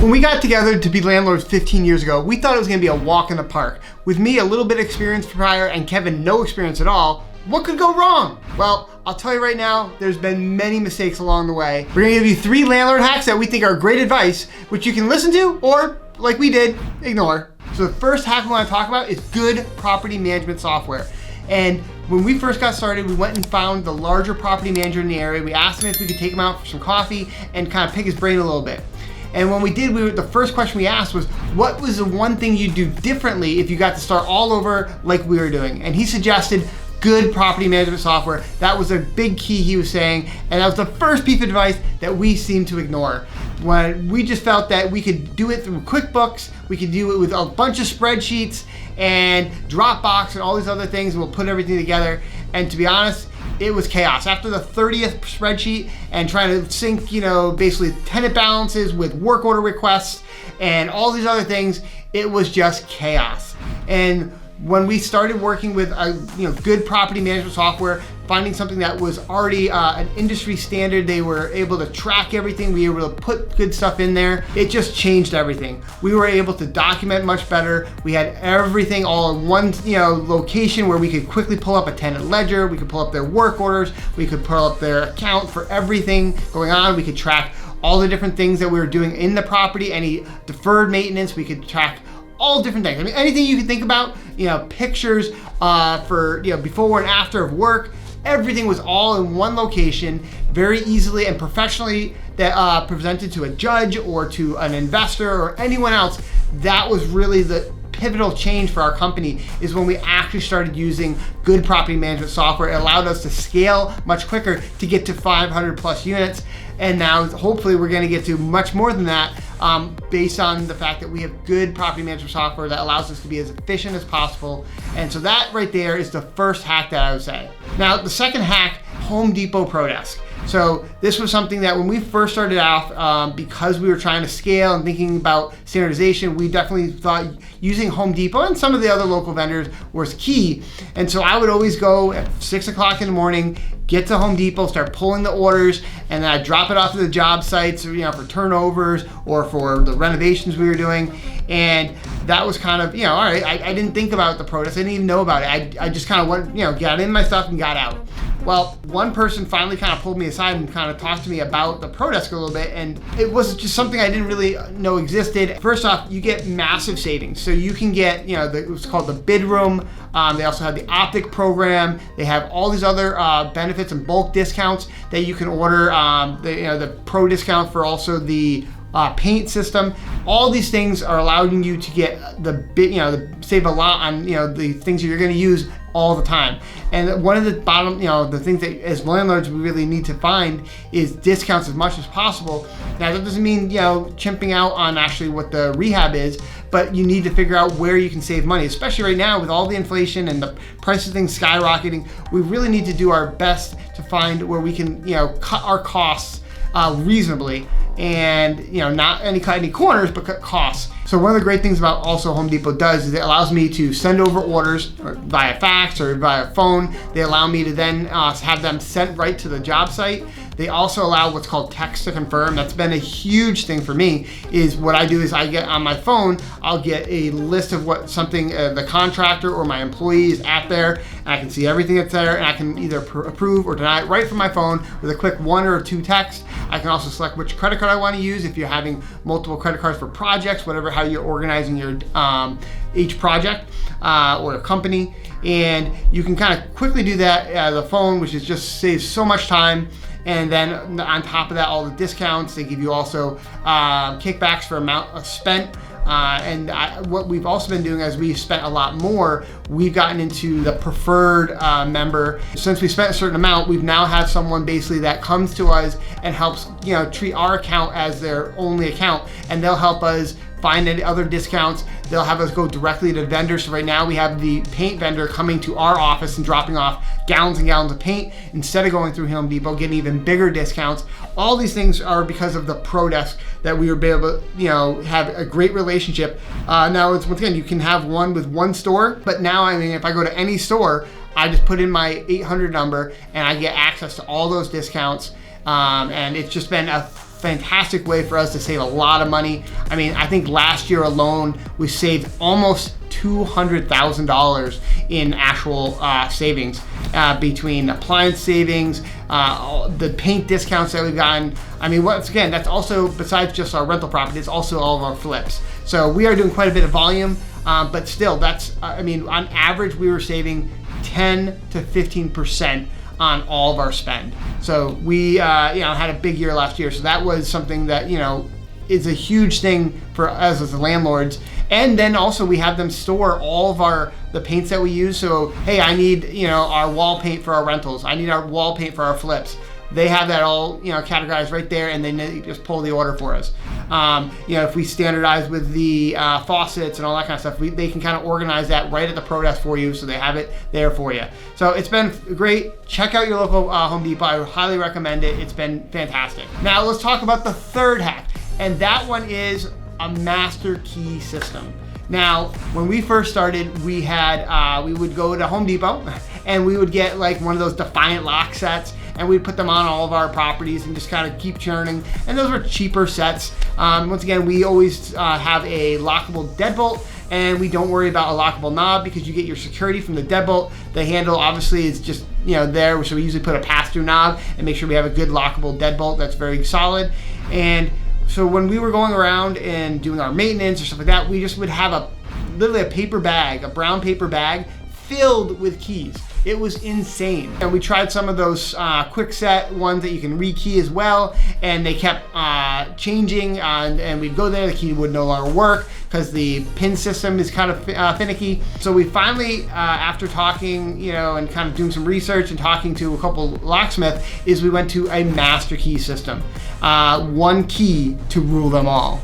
When we got together to be landlords 15 years ago, we thought it was going to be a walk in the park. With me, a little bit of experience prior, and Kevin, no experience at all. What could go wrong? Well, I'll tell you right now, there's been many mistakes along the way. We're going to give you 3 landlord hacks that we think are great advice, which you can listen to, or, like we did, ignore. So the first hack we want to talk about is good property management software. And when we first got started, we went and found the larger property manager in the area. We asked him if we could take him out for some coffee and kind of pick his brain a little bit. And when we did, the first question we asked was, what was the one thing you'd do differently if you got to start all over like we were doing? And he suggested good property management software. That was a big key, he was saying, and that was the first piece of advice that we seemed to ignore. When we just felt that we could do it through QuickBooks, we could do it with a bunch of spreadsheets and Dropbox and all these other things, and we'll put everything together. And to be honest, it was chaos. After the 30th spreadsheet and trying to sync, basically tenant balances with work order requests and all these other things, it was just chaos. And when we started working with good property management software, finding something that was already an industry standard, they were able to track everything, we were able to put good stuff in there, it just changed everything. We were able to document much better. We had everything all in one location where we could quickly pull up a tenant ledger, we could pull up their work orders, we could pull up their account for everything going on, we could track all the different things that we were doing in the property, any deferred maintenance, we could track all different things. I mean, anything you can think about, pictures for, before and after of work, everything was all in one location, very easily and professionally that presented to a judge or to an investor or anyone else. That was really the pivotal change for our company, is when we actually started using good property management software. It allowed us to scale much quicker to get to 500 plus units. And now hopefully we're going to get to much more than that, based on the fact that we have good property management software that allows us to be as efficient as possible. And so that right there is the first hack that I would say. Now the second hack, Home Depot ProDesk. So this was something that when we first started out, because we were trying to scale and thinking about standardization, we definitely thought using Home Depot and some of the other local vendors was key. And so I would always go at 6 o'clock in the morning, get to Home Depot, start pulling the orders, and then I'd drop it off to the job sites, for turnovers or for the renovations we were doing. And that was kind of, all right, I didn't think about the ProDesk. I didn't even know about it. I just kind of went, got in my stuff and got out. Well, one person finally kind of pulled me aside and kind of talked to me about the ProDesk a little bit, and it was just something I didn't really know existed. First off, you get massive savings. So you can get, what's called the bid room. They also have the Optic program. They have all these other benefits and bulk discounts that you can order. The Pro discount for also the paint system. All these things are allowing you to get save a lot on the things that you're going to use all the time. And one of the bottom, the things that as landlords we really need to find is discounts as much as possible. Now that doesn't mean chimping out on actually what the rehab is, but you need to figure out where you can save money, especially right now with all the inflation and the price of things skyrocketing. We really need to do our best to find where we can cut our costs reasonably, and not cut any corners, but cut costs. So one of the great things about also Home Depot does is it allows me to send over orders via fax or via phone. They allow me to then have them sent right to the job site. They also allow what's called text to confirm. That's been a huge thing for me. Is what I do is I get on my phone, I'll get a list of what something the contractor or my employee is at there, and I can see everything that's there, and I can either approve or deny it right from my phone with a quick 1 or 2 texts. I can also select which credit card I want to use if you're having multiple credit cards for projects, whatever, how you're organizing your each project or a company. And you can kind of quickly do that the phone, which is just saves so much time. And then on top of that, all the discounts, they give you also kickbacks for amount spent. What we've also been doing as we've spent a lot more, we've gotten into the preferred member. Since we spent a certain amount, we've now had someone basically that comes to us and helps treat our account as their only account, and they'll help us find any other discounts. They'll have us go directly to vendors. So right now we have the paint vendor coming to our office and dropping off gallons and gallons of paint instead of going through Home Depot, getting even bigger discounts. All these things are because of the ProDesk that we were able to, have a great relationship. Now it's, once again, you can have one with one store, but now, if I go to any store, I just put in my 800 number and I get access to all those discounts. And it's just been a fantastic way for us to save a lot of money I mean, I think last year alone, we saved almost $200,000 in actual savings between appliance savings, the paint discounts that we've gotten. I mean, once again, that's also, besides just our rental property, it's also all of our flips. So we are doing quite a bit of volume, but still, that's, I mean, on average, we were saving 10 to 15% on all of our spend. So we, had a big year last year. So that was something that, is a huge thing for us as landlords. And then also we have them store all of the paints that we use. So, hey, I need, our wall paint for our rentals. I need our wall paint for our flips. They have that all, categorized right there, and then they just pull the order for us. If we standardize with the faucets and all that kind of stuff, they can kind of organize that right at the Pro Desk for you, so they have it there for you. So it's been great. Check out your local Home Depot. I would highly recommend it. It's been fantastic. Now let's talk about the third hack, and that one is a master key system. Now, when we first started, we would go to Home Depot and we would get like one of those Defiant lock sets, and we'd put them on all of our properties and just kind of keep churning. And those were cheaper sets. Once again, we always have a lockable deadbolt, and we don't worry about a lockable knob because you get your security from the deadbolt. The handle obviously is just there, so we usually put a pass-through knob and make sure we have a good lockable deadbolt that's very solid. And so when we were going around and doing our maintenance or stuff like that, we just would have literally a paper bag, a brown paper bag filled with keys. It was insane. And we tried some of those quick set ones that you can rekey as well, and they kept changing, and we'd go there, the key would no longer work because the pin system is kind of finicky. So we finally, after talking, and kind of doing some research and talking to a couple locksmiths, is we went to a master key system. One key to rule them all.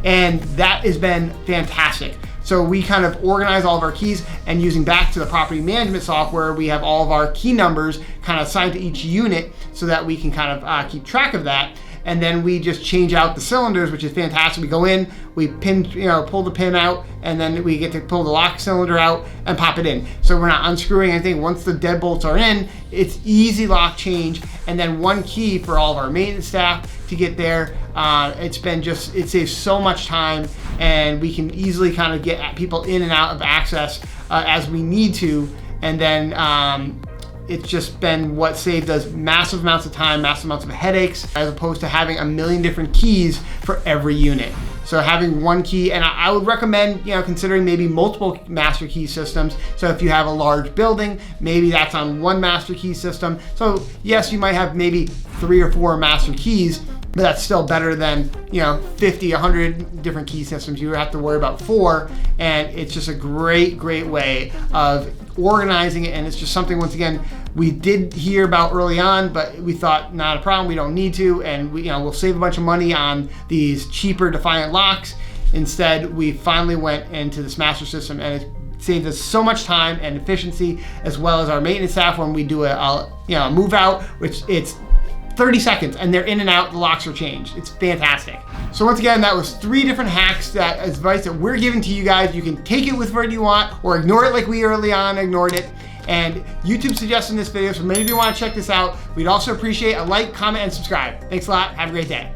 And that has been fantastic. So we kind of organize all of our keys, and using back to the property management software, we have all of our key numbers kind of assigned to each unit so that we can kind of keep track of that. And then we just change out the cylinders, which is fantastic. We go in, we pull the pin out, and then we get to pull the lock cylinder out and pop it in. So we're not unscrewing anything. Once the deadbolts are in, it's easy lock change, and then one key for all of our maintenance staff to get there. It saves so much time, and we can easily kind of get people in and out of access as we need to. And then it's just been what saved us massive amounts of time, massive amounts of headaches, as opposed to having a million different keys for every unit. So having one key, and I would recommend, considering maybe multiple master key systems. So if you have a large building, maybe that's on one master key system. So yes, you might have maybe 3 or 4 master keys, but that's still better than 50, 100 different key systems. You have to worry about 4, and it's just a great way of organizing it. And it's just something, once again, we did hear about early on, but we thought not a problem, we don't need to, and we'll save a bunch of money on these cheaper Defiant locks. Instead, we finally went into this master system, and it saved us so much time and efficiency, as well as our maintenance staff when we do a move out, which it's 30 seconds and they're in and out, the locks are changed. It's fantastic. So once again, that was 3 different hacks, advice that we're giving to you guys. You can take it with where you want, or ignore it like we early on ignored it. And YouTube suggested this video, so maybe you want to check this out. We'd also appreciate a like, comment, and subscribe. Thanks a lot. Have a great day.